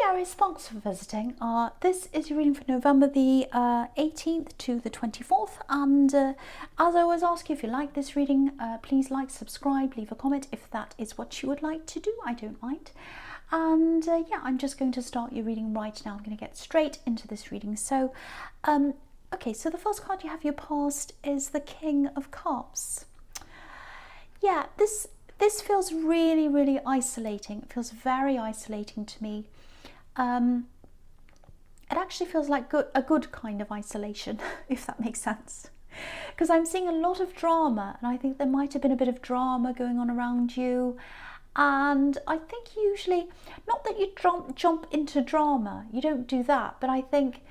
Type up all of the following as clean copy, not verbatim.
Aries, thanks for visiting. This is your reading for November the 18th to the 24th, and as I always ask you, if you like this reading, please like, subscribe, leave a comment if that is what you would like to do. I don't mind. And yeah, I'm just going to start your reading right now. I'm going to get straight into this reading. So okay, so the first card you have your past is the King of Cups. Yeah, this feels really, really isolating. It feels very isolating to me. It actually feels like a good kind of isolation, if that makes sense. Because I'm seeing a lot of drama, and I think there might have been a bit of drama going on around you. And I think usually, not that you jump into drama, you don't do that, but I think,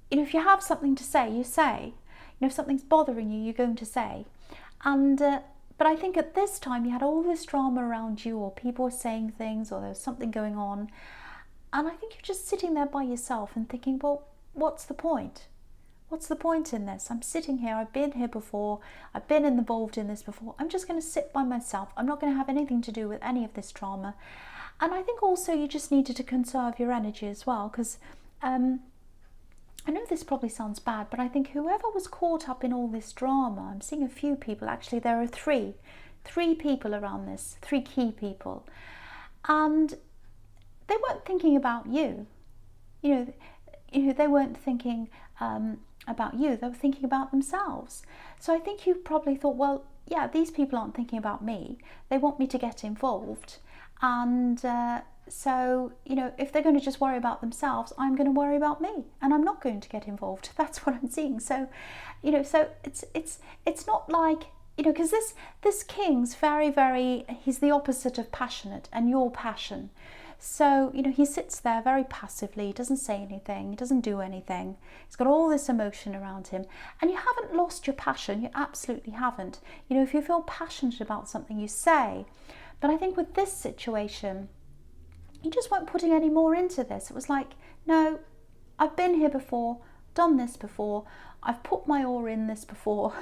you know, if you have something to say, you say. You know, if something's bothering you, you're going to say. And but I think at this time you had all this drama around you, or people were saying things, or there was something going on. And I think you're just sitting there by yourself and thinking, well, what's the point? What's the point in this? I'm sitting here, I've been here before, I've been involved in this before. I'm just going to sit by myself. I'm not going to have anything to do with any of this drama. And I think also you just needed to conserve your energy as well, because I know this probably sounds bad, but I think whoever was caught up in all this drama, I'm seeing a few people, actually there are three people around this, three key people. And they weren't thinking about you. You know, they weren't thinking about you. They were thinking about themselves. So I think you probably thought, well, yeah, these people aren't thinking about me. They want me to get involved. And so, you know, if they're going to just worry about themselves, I'm going to worry about me, and I'm not going to get involved. That's what I'm seeing. So, you know, so it's not like, you know, because this king's very, very, he's the opposite of passionate, and you're passion. So, you know, he sits there very passively, he doesn't say anything, he doesn't do anything. He's got all this emotion around him. And you haven't lost your passion, you absolutely haven't. You know, if you feel passionate about something, you say. But I think with this situation, you just weren't putting any more into this. It was like, no, I've been here before, done this before, I've put my oar in this before,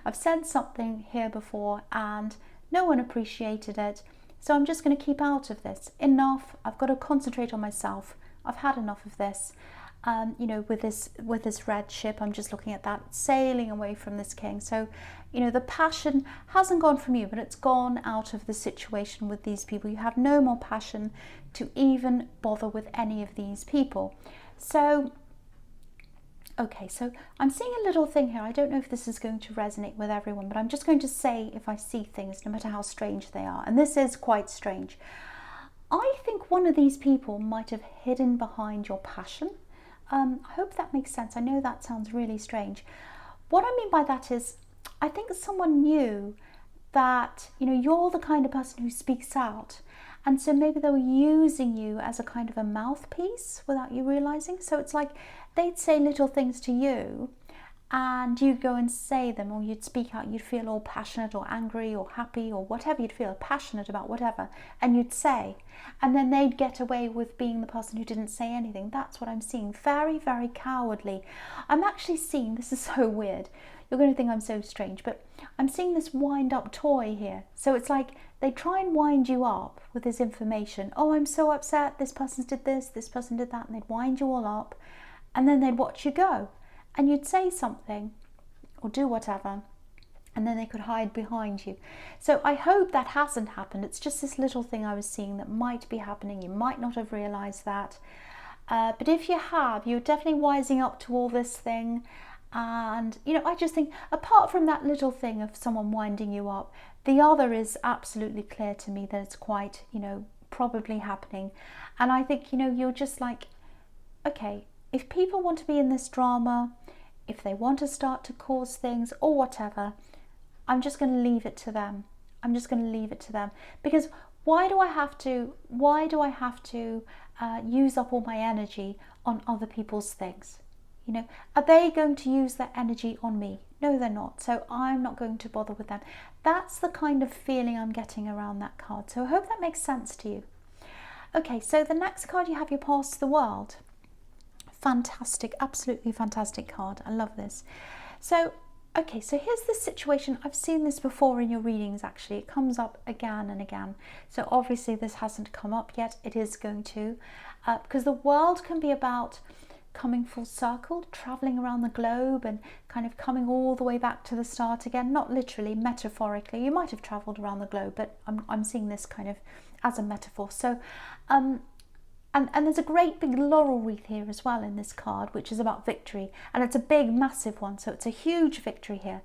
I've said something here before, and no one appreciated it. So I'm just going to keep out of this. Enough. I've got to concentrate on myself. I've had enough of this. You know, with this red ship, I'm just looking at that, sailing away from this king. So, you know, the passion hasn't gone from you, but it's gone out of the situation with these people. You have no more passion to even bother with any of these people. So, okay, so I'm seeing a little thing here. I don't know if this is going to resonate with everyone, but I'm just going to say if I see things, no matter how strange they are. And this is quite strange. I think one of these people might have hidden behind your passion. I hope that makes sense. I know that sounds really strange. What I mean by that is, I think someone knew that, you know, you're the kind of person who speaks out. And so maybe they were using you as a kind of a mouthpiece without you realizing. So it's like they'd say little things to you and you'd go and say them, or you'd speak out, you'd feel all passionate or angry or happy or whatever you'd feel, passionate about whatever, and you'd say. And then they'd get away with being the person who didn't say anything. That's what I'm seeing. Very, very cowardly. I'm actually seeing, this is so weird, you're going to think I'm so strange, but I'm seeing this wind-up toy here. So it's like they try and wind you up with this information. Oh, I'm so upset, this person did this person did that, and they'd wind you all up, and then they'd watch you go. And you'd say something or do whatever, and then they could hide behind you. So I hope that hasn't happened. It's just this little thing I was seeing that might be happening. You might not have realised that. But if you have, you're definitely wising up to all this thing. And, you know, I just think, apart from that little thing of someone winding you up, the other is absolutely clear to me that it's quite, you know, probably happening. And I think, you know, you're just like, okay, if people want to be in this drama, if they want to start to cause things or whatever, I'm just going to leave it to them. I'm just going to leave it to them. Because why do I have to use up all my energy on other people's things? You know, are they going to use that energy on me? No, they're not. So I'm not going to bother with them. That's the kind of feeling I'm getting around that card. So I hope that makes sense to you. Okay, so the next card you have, your past the world. Fantastic, absolutely fantastic card. I love this. So Okay, so here's the situation. I've seen this before in your readings, actually. It comes up again and again. So obviously this hasn't come up yet. It is going to, because the world can be about coming full circle, traveling around the globe and kind of coming all the way back to the start again. Not literally, metaphorically. You might have traveled around the globe, but I'm seeing this kind of as a metaphor. So, and there's a great big laurel wreath here as well in this card, which is about victory. And it's a big, massive one, so it's a huge victory here.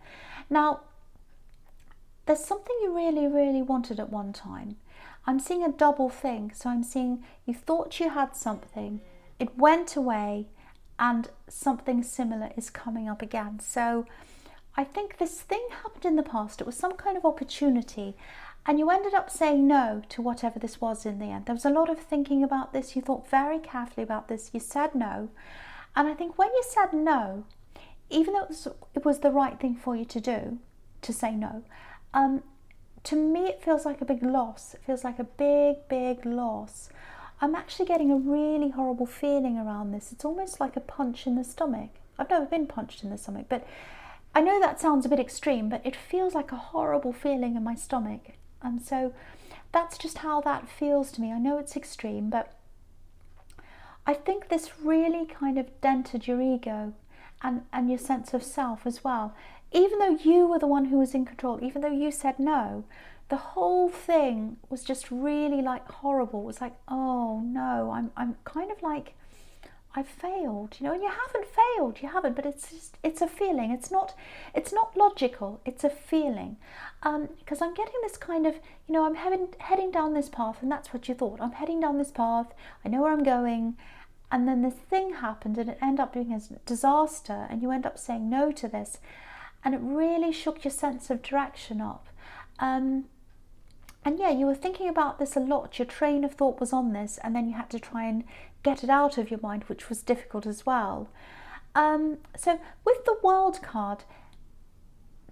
Now, there's something you really, really wanted at one time. I'm seeing a double thing. So I'm seeing you thought you had something, it went away, and something similar is coming up again. So I think this thing happened in the past. It was some kind of opportunity. And you ended up saying no to whatever this was in the end. There was a lot of thinking about this. You thought very carefully about this. You said no. And I think when you said no, even though it was the right thing for you to do, to say no, to me it feels like a big loss. It feels like a big, big loss. I'm actually getting a really horrible feeling around this. It's almost like a punch in the stomach. I've never been punched in the stomach, but I know that sounds a bit extreme, but it feels like a horrible feeling in my stomach. And so that's just how that feels to me. I know it's extreme, but I think this really kind of dented your ego and your sense of self as well. Even though you were the one who was in control, even though you said no, the whole thing was just really like horrible. It was like, oh no, I'm kind of like, I've failed, you know, and you haven't failed, you haven't, but it's a feeling. It's not logical, it's a feeling. Because I'm getting this kind of, you know, I'm heading down this path, and that's what you thought. I'm heading down this path, I know where I'm going, and then this thing happened and it ended up being a disaster, and you end up saying no to this, and it really shook your sense of direction up. And yeah, you were thinking about this a lot. Your train of thought was on this, and then you had to try and get it out of your mind, which was difficult as well. So with the World card,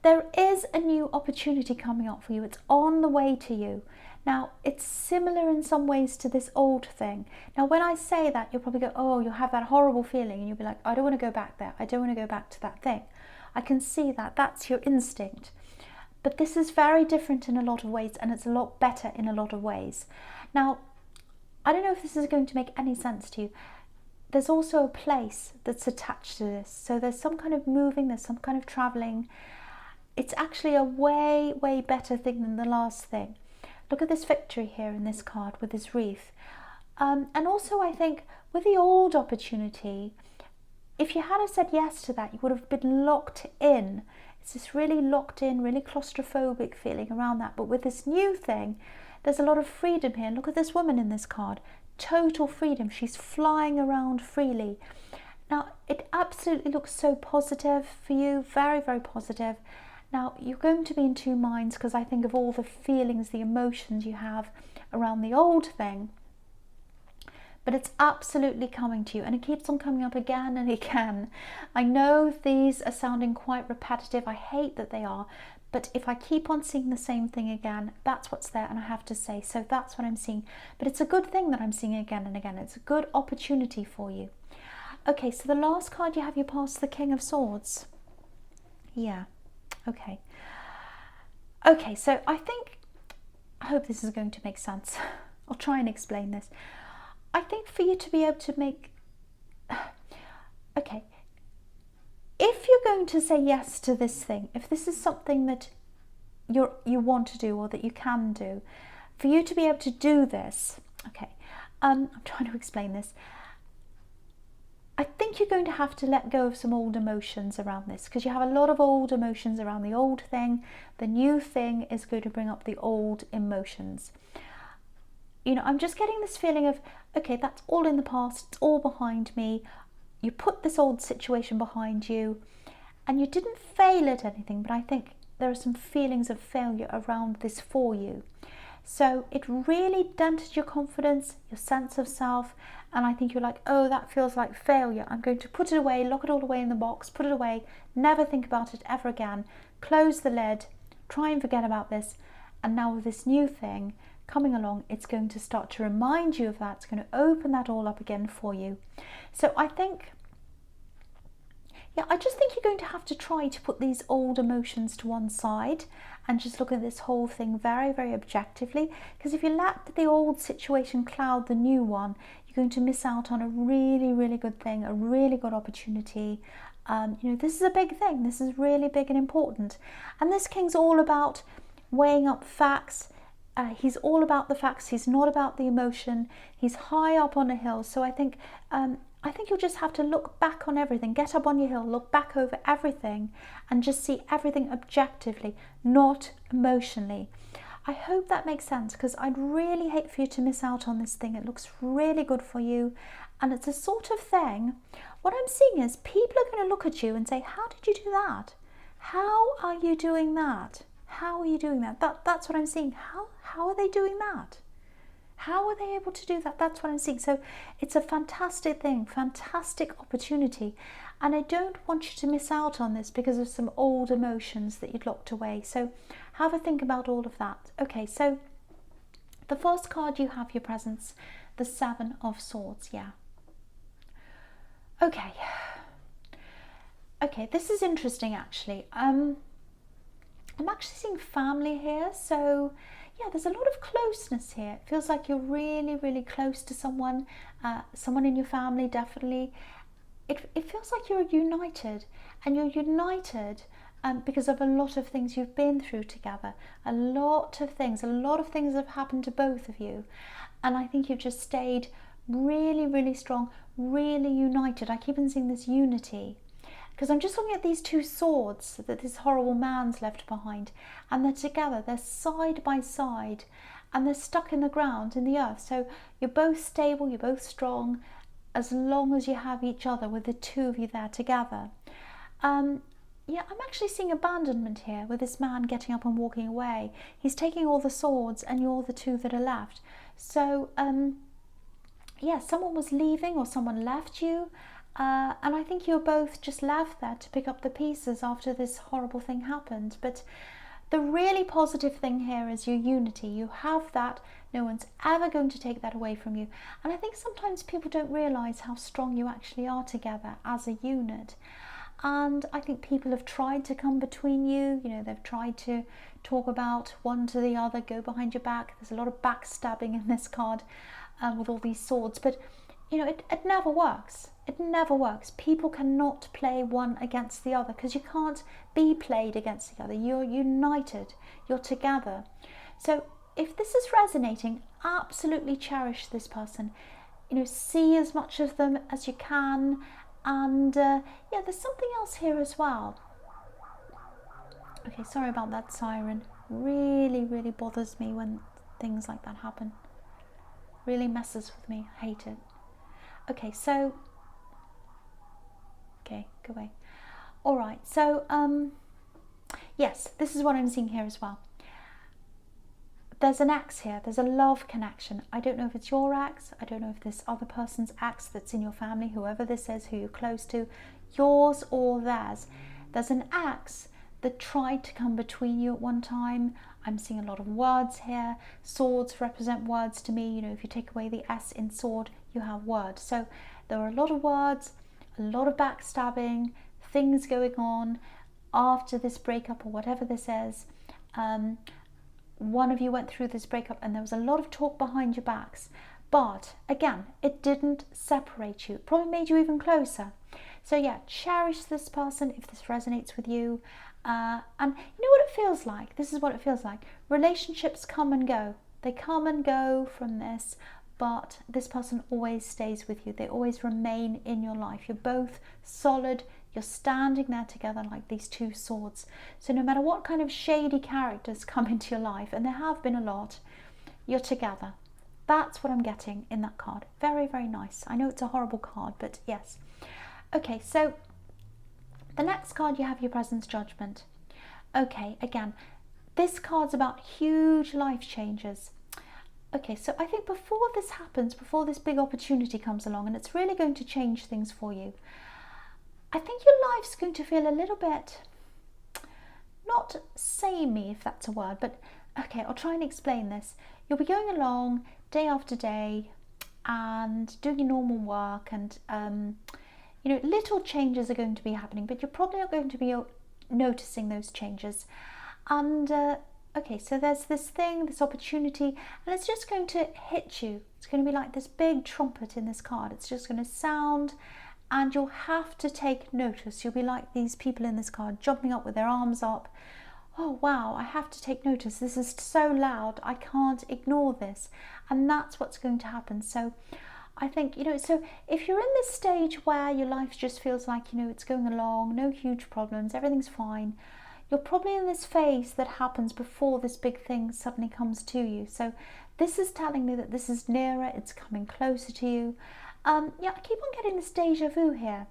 there is a new opportunity coming up for you. It's on the way to you. Now, it's similar in some ways to this old thing. Now, when I say that, you'll probably go, oh, you'll have that horrible feeling, and you'll be like, I don't want to go back there. I don't want to go back to that thing. I can see that. That's your instinct. But this is very different in a lot of ways, and it's a lot better in a lot of ways. Now, I don't know if this is going to make any sense to you. There's also a place that's attached to this. So there's some kind of moving, there's some kind of traveling. It's actually a way, way better thing than the last thing. Look at this victory here in this card with this wreath. And also I think with the old opportunity, if you had said yes to that, you would have been locked in. It's this really locked in, really claustrophobic feeling around that. But with this new thing, there's a lot of freedom here. Look at this woman in this card. Total freedom. She's flying around freely. Now, it absolutely looks so positive for you. Very, very positive. Now, you're going to be in two minds, because I think of all the feelings, the emotions you have around the old thing. But it's absolutely coming to you, and it keeps on coming up again and again. I know these are sounding quite repetitive. I hate that they are, but if I keep on seeing the same thing again, that's what's there, and I have to say, so that's what I'm seeing. But it's a good thing that I'm seeing again and again. It's a good opportunity for you. Okay, so the last card you have, you pass the King of Swords. Yeah, okay. Okay, so I hope this is going to make sense. I'll try and explain this. I think for you to be able to make, okay, if you're going to say yes to this thing, if this is something that you want to do or that you can do, for you to be able to do this, okay, I'm trying to explain this. I think you're going to have to let go of some old emotions around this, because you have a lot of old emotions around the old thing. The new thing is going to bring up the old emotions. You know, I'm just getting this feeling of, okay, that's all in the past, it's all behind me. You put this old situation behind you, and you didn't fail at anything, but I think there are some feelings of failure around this for you. So it really dented your confidence, your sense of self, and I think you're like, oh, that feels like failure. I'm going to put it away, lock it all away in the box, put it away, never think about it ever again, close the lid, try and forget about this. And now with this new thing coming along, it's going to start to remind you of that. It's going to open that all up again for you. So I think Yeah, I just think you're going to have to try to put these old emotions to one side and just look at this whole thing very, very objectively. Because if you let the old situation cloud the new one, you're going to miss out on a really, really good thing, a really good opportunity. This is a big thing. This is really big and important. And this king's all about weighing up facts. He's all about the facts. He's not about the emotion. He's high up on a hill. So I think you'll just have to look back on everything. Get up on your hill, look back over everything, and just see everything objectively, not emotionally. I hope that makes sense, because I'd really hate for you to miss out on this thing. It looks really good for you, and it's a sort of thing. What I'm seeing is people are going to look at you and say, how did you do that? How are you doing that? How are you doing that? That's what I'm seeing. How are they doing that? How are they able to do that? That's what I'm seeing. So it's a fantastic thing, fantastic opportunity. And I don't want you to miss out on this because of some old emotions that you'd locked away. So have a think about all of that. Okay, so the first card you have, your presence, the Seven of Swords. Yeah. Okay. Okay, this is interesting actually. I'm actually seeing family here. So yeah, there's a lot of closeness here. It feels like you're really, really close to someone, someone in your family, definitely. It feels like you're united, and you're united because of a lot of things you've been through together. A lot of things have happened to both of you. And I think you've just stayed really, really strong, really united. I keep on seeing this unity. Because I'm just looking at these two swords that this horrible man's left behind, and they're together, they're side by side, and they're stuck in the ground, in the earth. So you're both stable, you're both strong, as long as you have each other, with the two of you there together. Yeah, I'm actually seeing abandonment here, with this man getting up and walking away. He's taking all the swords, and you're the two that are left. So, yeah, someone was leaving, or someone left you. And I think you're both just left there to pick up the pieces after this horrible thing happened. But the really positive thing here is your unity. You have that. No one's ever going to take that away from you. And I think sometimes people don't realise how strong you actually are together as a unit. And I think people have tried to come between you. You know, they've tried to talk about one to the other, go behind your back. There's a lot of backstabbing in this card with all these swords. But you know, it never works. It never works. People cannot play one against the other, because you can't be played against the other. You're united. You're together. So if this is resonating, absolutely cherish this person. You know, see as much of them as you can. And yeah, there's something else here as well. Okay, sorry about that siren. Really, really bothers me when things like that happen. Really messes with me. I hate it. Okay, so, okay, go away. All right, so, yes, this is what I'm seeing here as well. There's an ex here. There's a love connection. I don't know if it's your ex. I don't know if this other person's ex that's in your family, whoever this is, who you're close to, yours or theirs. There's an ex that tried to come between you at one time. I'm seeing a lot of words here. Swords represent words to me. You know, if you take away the S in sword, you have words. So there are a lot of words, a lot of backstabbing, things going on after this breakup or whatever this is. One of you went through this breakup and there was a lot of talk behind your backs. But again, it didn't separate you. It probably made you even closer. So yeah, cherish this person if this resonates with you. And you know what it feels like? This is what it feels like. Relationships come and go. They come and go from this, but this person always stays with you. They always remain in your life. You're both solid. You're standing there together like these two swords. So no matter what kind of shady characters come into your life, and there have been a lot, you're together. That's what I'm getting in that card. Very, very nice. I know it's a horrible card, but yes. Okay, so the next card you have, your presence, judgment. Okay, again, this card's about huge life changes. Okay, so I think before this happens, before this big opportunity comes along, and it's really going to change things for you, I think your life's going to feel a little bit, not samey, if that's a word, but okay, I'll try and explain this. You'll be going along day after day and doing your normal work, and You know, little changes are going to be happening, but you're probably not going to be noticing those changes. And okay, so there's this thing, this opportunity, and it's just going to hit you. It's going to be like this big trumpet in this card. It's just going to sound, and you'll have to take notice. You'll be like these people in this card, jumping up with their arms up. Oh wow, I have to take notice. This is so loud, I can't ignore this. And that's what's going to happen. So I think, you know, so if you're in this stage where your life just feels like, you know, it's going along, no huge problems, everything's fine, you're probably in this phase that happens before this big thing suddenly comes to you. So this is telling me that this is nearer, it's coming closer to you. Yeah, I keep on getting this deja vu here.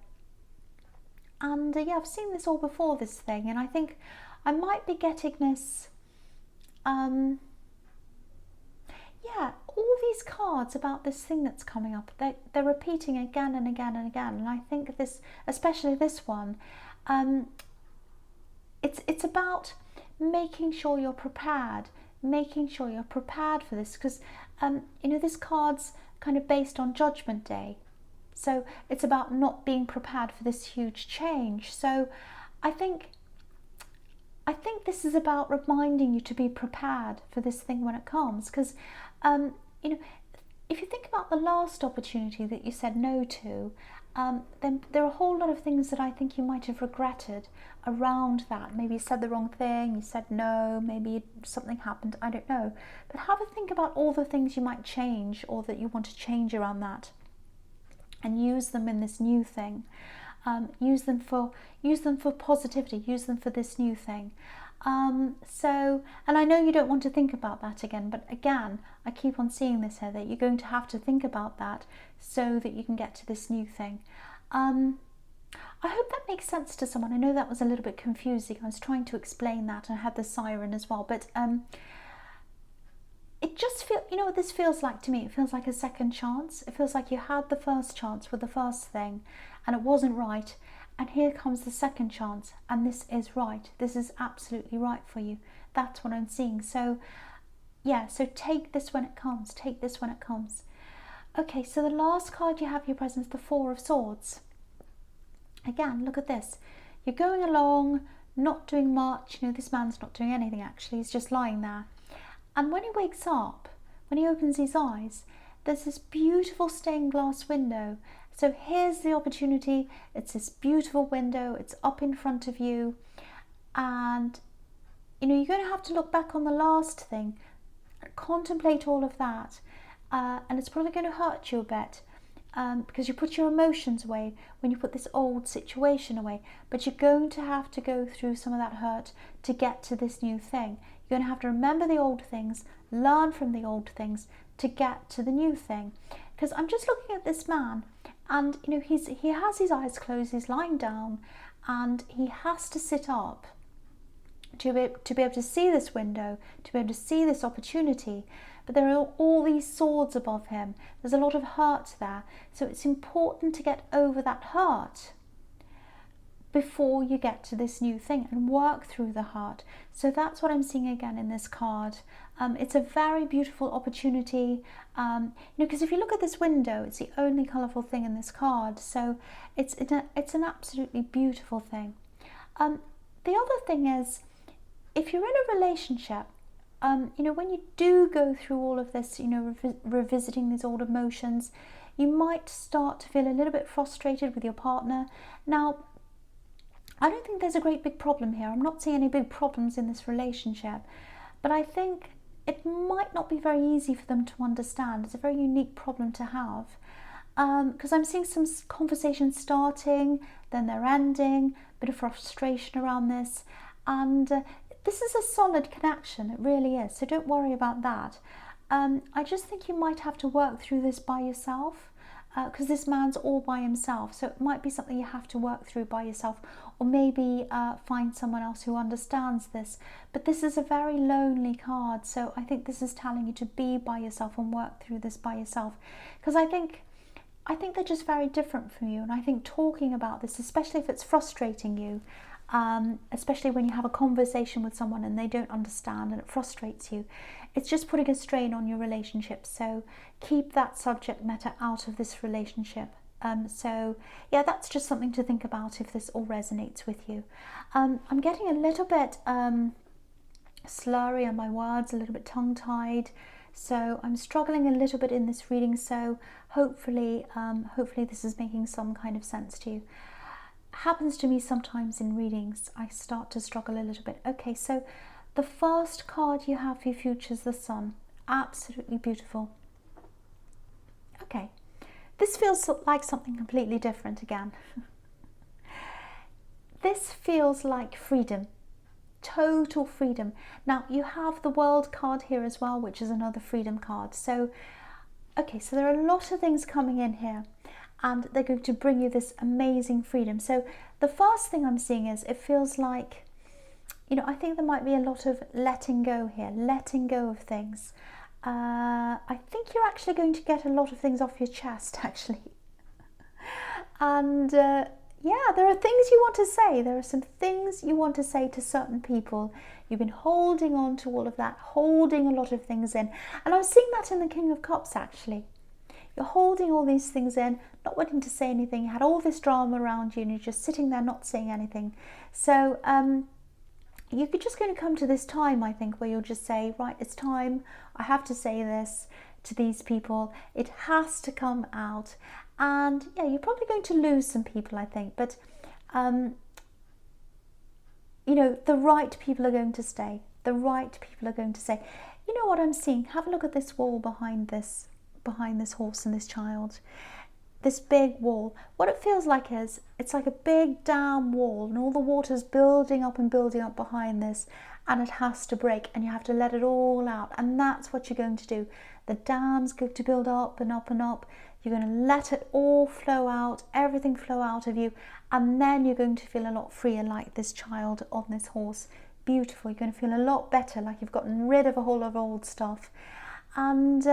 And yeah, I've seen this all before, this thing, and I think I might be getting this, yeah, all these cards about this thing that's coming up, they're repeating again and again and again. And I think this, especially this one, it's about making sure you're prepared, for this, because you know, this card's kind of based on Judgment Day, so it's about not being prepared for this huge change. So I think this is about reminding you to be prepared for this thing when it comes, because you know, if you think about the last opportunity that you said no to, then there are a whole lot of things that I think you might have regretted around that. Maybe you said the wrong thing, you said no, maybe something happened, I don't know. But have a think about all the things you might change or that you want to change around that, and use them in this new thing. Use them for positivity, use them for this new thing. So, and I know you don't want to think about that again, but again, I keep on seeing this here, that you're going to have to think about that so that you can get to this new thing. I hope that makes sense to someone. I know that was a little bit confusing. I was trying to explain that, and I had the siren as well, but it just feels, you know what this feels like to me? It feels like a second chance. It feels like you had the first chance with the first thing and it wasn't right. And here comes the second chance, and this is right. This is absolutely right for you. That's what I'm seeing. So yeah, so take this when it comes. Take this when it comes. Okay, so the last card you have here present is the Four of Swords. Again, look at this. You're going along, not doing much. You know, this man's not doing anything actually. He's just lying there. And when he wakes up, when he opens his eyes, there's this beautiful stained glass window. So here's the opportunity. It's this beautiful window. It's up in front of you. And, you know, you're going to have to look back on the last thing, contemplate all of that. And it's probably going to hurt you a bit because you put your emotions away when you put this old situation away. But you're going to have to go through some of that hurt to get to this new thing. You're going to have to remember the old things, learn from the old things to get to the new thing. Because I'm just looking at this man, and you know, he has his eyes closed, he's lying down, and he has to sit up to be able to see this window, to be able to see this opportunity. But there are all these swords above him. There's a lot of hurt there. So it's important to get over that hurt before you get to this new thing and work through the hurt. So that's what I'm seeing again in this card. It's a very beautiful opportunity, you know, because if you look at this window, it's the only colourful thing in this card. So it's an absolutely beautiful thing. The other thing is, if you're in a relationship, you know, when you do go through all of this, you know, revisiting these old emotions, you might start to feel a little bit frustrated with your partner. Now, I don't think there's a great big problem here. I'm not seeing any big problems in this relationship, but I think it might not be very easy for them to understand. It's a very unique problem to have, because I'm seeing some conversations starting, then they're ending, a bit of frustration around this, and this is a solid connection, it really is, so don't worry about that. I just think you might have to work through this by yourself, because this man's all by himself, so it might be something you have to work through by yourself, or maybe find someone else who understands this. But this is a very lonely card, so I think this is telling you to be by yourself and work through this by yourself, because I think they're just very different from you. And I think talking about this, especially if it's frustrating you, especially when you have a conversation with someone and they don't understand and it frustrates you, it's just putting a strain on your relationship. So keep that subject matter out of this relationship. So yeah, that's just something to think about if this all resonates with you. I'm getting a little bit slurry on my words, a little bit tongue-tied, so I'm struggling a little bit in this reading, so hopefully this is making some kind of sense to you. Happens to me sometimes in readings, I start to struggle a little bit. Okay, so the first card you have for your future is the Sun. Absolutely beautiful. Okay, this feels like something completely different again. This feels like freedom, total freedom. Now you have the World card here as well, which is another freedom card. So, okay, so there are a lot of things coming in here, and they're going to bring you this amazing freedom. So the first thing I'm seeing is it feels like, you know, I think there might be a lot of letting go here, letting go of things. I think you're actually going to get a lot of things off your chest, actually. And yeah, there are things you want to say. There are some things you want to say to certain people. You've been holding on to all of that, holding a lot of things in. And I'm seeing that in the King of Cups, actually. You're holding all these things in, not wanting to say anything. You had all this drama around you and you're just sitting there not saying anything. So you're just going to come to this time, I think, where you'll just say, right, it's time. I have to say this to these people. It has to come out. And yeah, you're probably going to lose some people, I think. But, you know, the right people are going to stay. The right people are going to stay. You know what I'm seeing? Have a look at this wall behind this horse and this child. This big wall. What it feels like is, it's like a big dam wall, and all the water's building up and building up behind this, and it has to break, and you have to let it all out. And that's what you're going to do. The dam's going to build up and up and up. You're going to let it all flow out, everything flow out of you, and then you're going to feel a lot freer, like this child on this horse. Beautiful. You're going to feel a lot better, like you've gotten rid of a whole lot of old stuff. And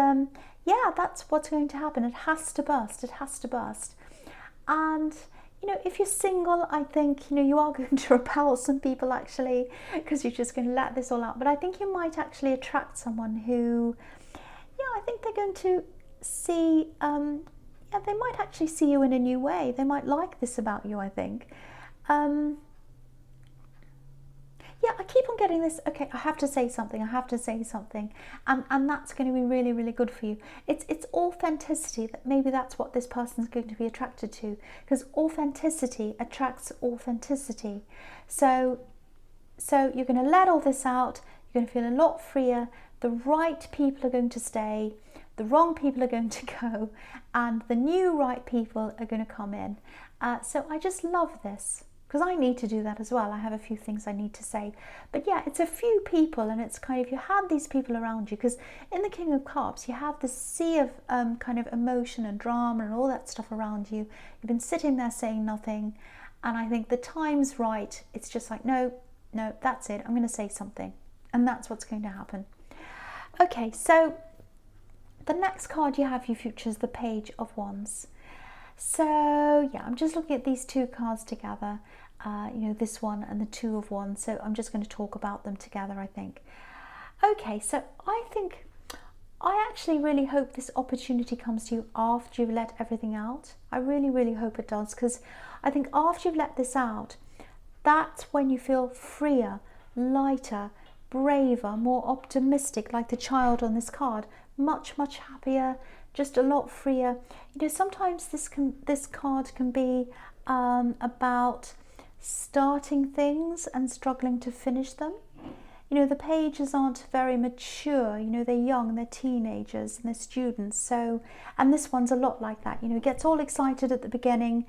yeah, that's what's going to happen. It has to burst. It has to burst. And you know, if you're single, I think, you know, you are going to repel some people, actually, because you're just going to let this all out. But I think you might actually attract someone who, yeah, I think they're going to see, yeah, they might actually see you in a new way. They might like this about you, I think. Yeah, I keep on getting this, okay, I have to say something, I have to say something, and that's going to be really, really good for you. It's authenticity, that maybe that's what this person's going to be attracted to, because authenticity attracts authenticity. So you're going to let all this out, you're going to feel a lot freer, the right people are going to stay, the wrong people are going to go, and the new right people are going to come in. So I just love this, because I need to do that as well. I have a few things I need to say. But yeah, it's a few people, and it's kind of, you have these people around you, because in the King of Cups, you have this sea of kind of emotion and drama and all that stuff around you. You've been sitting there saying nothing, and I think the time's right. It's just like, no, that's it. I'm going to say something, and that's what's going to happen. Okay, so the next card you have for your future is the Page of Wands. So yeah, I'm just looking at these two cards together, you know, this one and the Two of Wands. So I'm just going to talk about them together, I think. Okay, so I actually really hope this opportunity comes to you after you've let everything out. I really, really hope it does, because I think after you've let this out, that's when you feel freer, lighter, braver, more optimistic, like the child on this card, much, much happier, just a lot freer. You know, sometimes this card can be about starting things and struggling to finish them. You know, the pages aren't very mature, you know, they're young, they're teenagers and they're students. So, and this one's a lot like that, you know, he gets all excited at the beginning,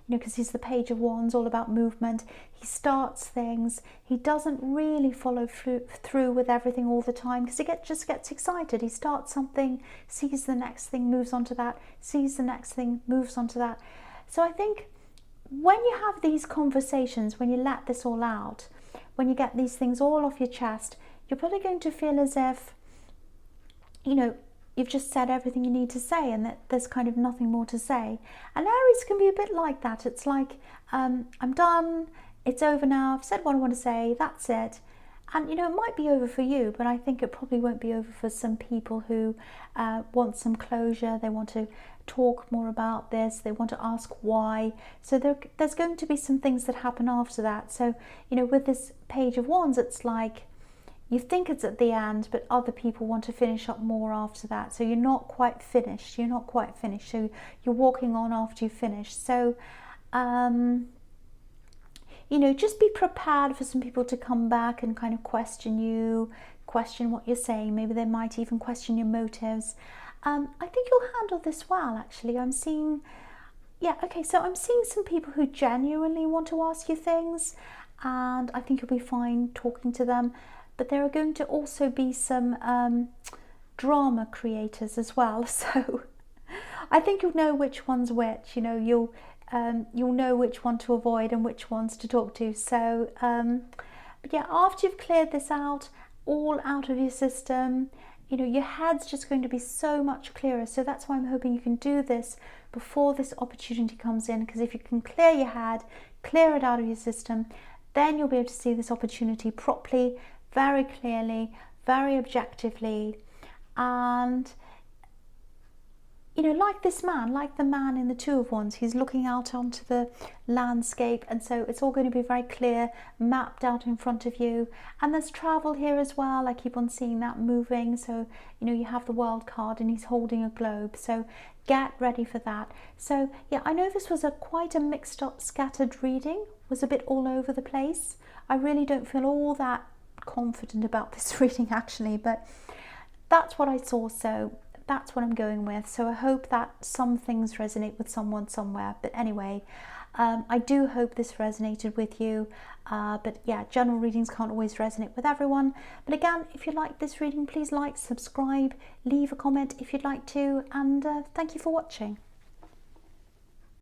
you know, because he's the Page of Wands, all about movement. He starts things. He doesn't really follow through with everything all the time, because he just gets excited. He starts something, sees the next thing, moves on to that, sees the next thing, moves on to that. So I think when you have these conversations, when you let this all out, when you get these things all off your chest, you're probably going to feel as if, you know, you've just said everything you need to say, and that there's kind of nothing more to say. And Aries can be a bit like that. It's like, I'm done, it's over now, I've said what I want to say, that's it. And it might be over for you, but I think it probably won't be over for some people who want some closure. They want to talk more about this. They want to ask why. So there's going to be some things that happen after that. So, with this Page of Wands, it's like you think it's at the end, but other people want to finish up more after that. So you're not quite finished. You're not quite finished. So you're walking on after you finish. So, just be prepared for some people to come back and kind of question you, question what you're saying. Maybe they might even question your motives. I think you'll handle this well, actually. I'm seeing some people who genuinely want to ask you things, and I think you'll be fine talking to them. But there are going to also be some drama creators as well. So I think you'll know which one's which. You'll know which one to avoid and which ones to talk to. So, but yeah, after you've cleared this out, all out of your system, your head's just going to be so much clearer. So that's why I'm hoping you can do this before this opportunity comes in, because if you can clear your head, clear it out of your system, then you'll be able to see this opportunity properly, very clearly, very objectively. And like this man, like the man in the Two of Wands, he's looking out onto the landscape, and so it's all going to be very clear, mapped out in front of you. And there's travel here as well. I keep on seeing that moving. So, you have the World card, and he's holding a globe. So get ready for that. So yeah, I know this was quite a mixed up, scattered reading, was a bit all over the place. I really don't feel all that confident about this reading, actually, but that's what I saw. So that's what I'm going with. So I hope that some things resonate with someone somewhere. But anyway, I do hope this resonated with you. But yeah, general readings can't always resonate with everyone. But again, if you like this reading, please like, subscribe, leave a comment if you'd like to. And thank you for watching.